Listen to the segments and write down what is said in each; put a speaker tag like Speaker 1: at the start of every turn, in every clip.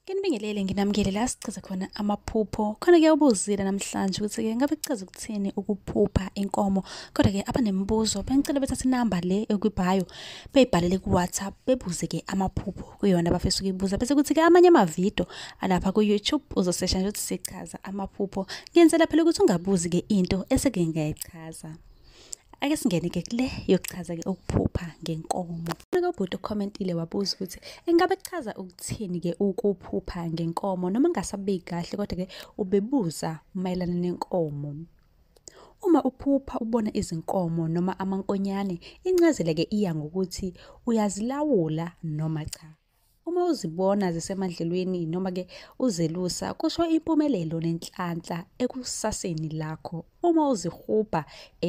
Speaker 1: Nginibingelele nginamukele la sichaza khona amaphupho. Khona-ke ubuzile namhlanje ukuthi-ke ngabe kuchaza ukuthini ukuphupha inkomo. Kodwa-ke abanemibuzo bengicela bethathe inamba le ekwibhayo beyibhalele ku-WhatsApp bebuze-ke amaphupho kuyona abafisa ukuyibuza. Bese kuthi-ke amanye amavidiyo alapha ku-YouTube uzosesha nje ukuthi sichaza amaphupho. Ngiyenzela phela ukuthi ungabuzi-ke into eseke ngiyayichaza. Ake singene-ke kule yokuchaza-ke ukuphupha ngenkomo. Ubhuti ukhomentile wabuza ukuthi engabe kuchaza ukuthini-ke ukuphupha ngenkomo noma ngasabeki kahle kodwa-ke ubebuza mayelana nenkomo. Uma uphupha ubona izinkomo noma amankonyane, incazelo-ke iya ngokuthi uyazilawula noma cha. Uma uzibona zisemadlelweni noma-ke uzelusa, kusho impumelelo nenhlanhla ekusaseni lakho. Uma uzihubha,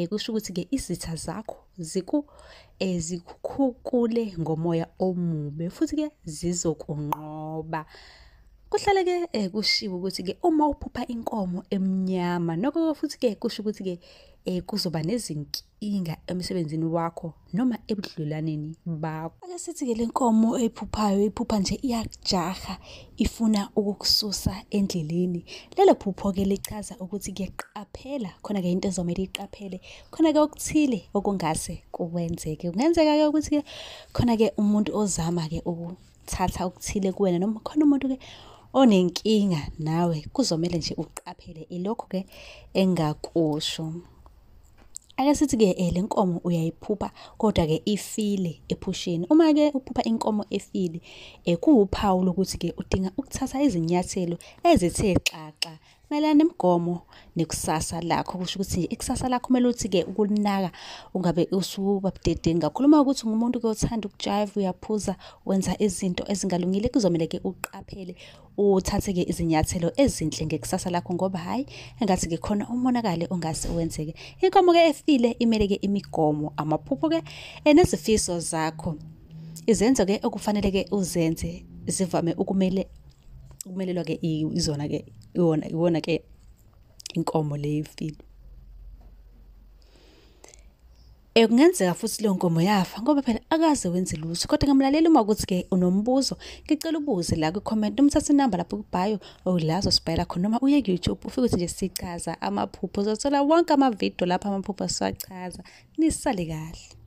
Speaker 1: kusho ukuthi-ke izitha zakho zikukhukhule ngomoya omubi futhi-ke zizokunqoba. Kuhlale-ke kushiwo ukuthi-ke uma uphupha inkomo emnyama noko futhi-ke kusho ukuthi-ke kuzoba nezinkinga emsebenzini wakho noma ebudlelwaneni bakho. Ake sithi-ke le nkomo eyiphuphayo iphupha nje iyakujaha ifuna ukukususa endleleni. Lelo phupho-ke lichaza ukuthi-ke qaphela, khona-ke into ezomele iqaphele, khona-ke okuthile okungase kuwenzeke. Kungenzeka-ke ukuthi-ke khona-ke umuntu ozama-ke ukuthatha okuthile kuwena noma khona umuntu-ke onenkinga nawe, kuzomele nje uqaphele. Ilokho-ke engakusho. Ake sithi-ke le nkomo uyayiphupha kodwa-ke ifile ephusheni. Uma-ke uphupha inkomo efile, kuwuphawu lokuthi-ke udinga ukuthatha izinyathelo ezithe xaxa mayelana nemigomo nekusasa lakho. Kusho ukuthi ikusasa lakho kumele ukuthi-ke ukulinaka ungabe usuba budedengu kakhulu. Uma ukuthi ngumuntu-ke othanda ukujayiva, uyaphuza, wenza izinto ezingalungile, kuzomele-ke uqaphele uthathe-ke izinyathelo ezinhle ngekusasa lakho ngoba hhayi engathi-ke khona umonakalo ongase wenzeke. Inkomo-ke efile imele-ke imigomo, amaphupho-ke nezifiso zakho. Izenzo-ke okufanele-ke uzenze zivame ukumelelwa-ke izona-ke iwona-ke inkomo le efile. Kungenzeka futhi leyo nkomo yafa ngoba phela akaze wenze lutho. Kodwa ngamlaleli uma ukuthi-ke unombuzo, ngicela ubuze la ku-comment noma uthathe inamba lapho kubhayo la azosibhayela khona noma uye ku-YouTube ufike ukuthi nje sichaza amaphupho. Uzothola wonke amavidiyo lapho amaphupho siwachaza. Nisale kahle.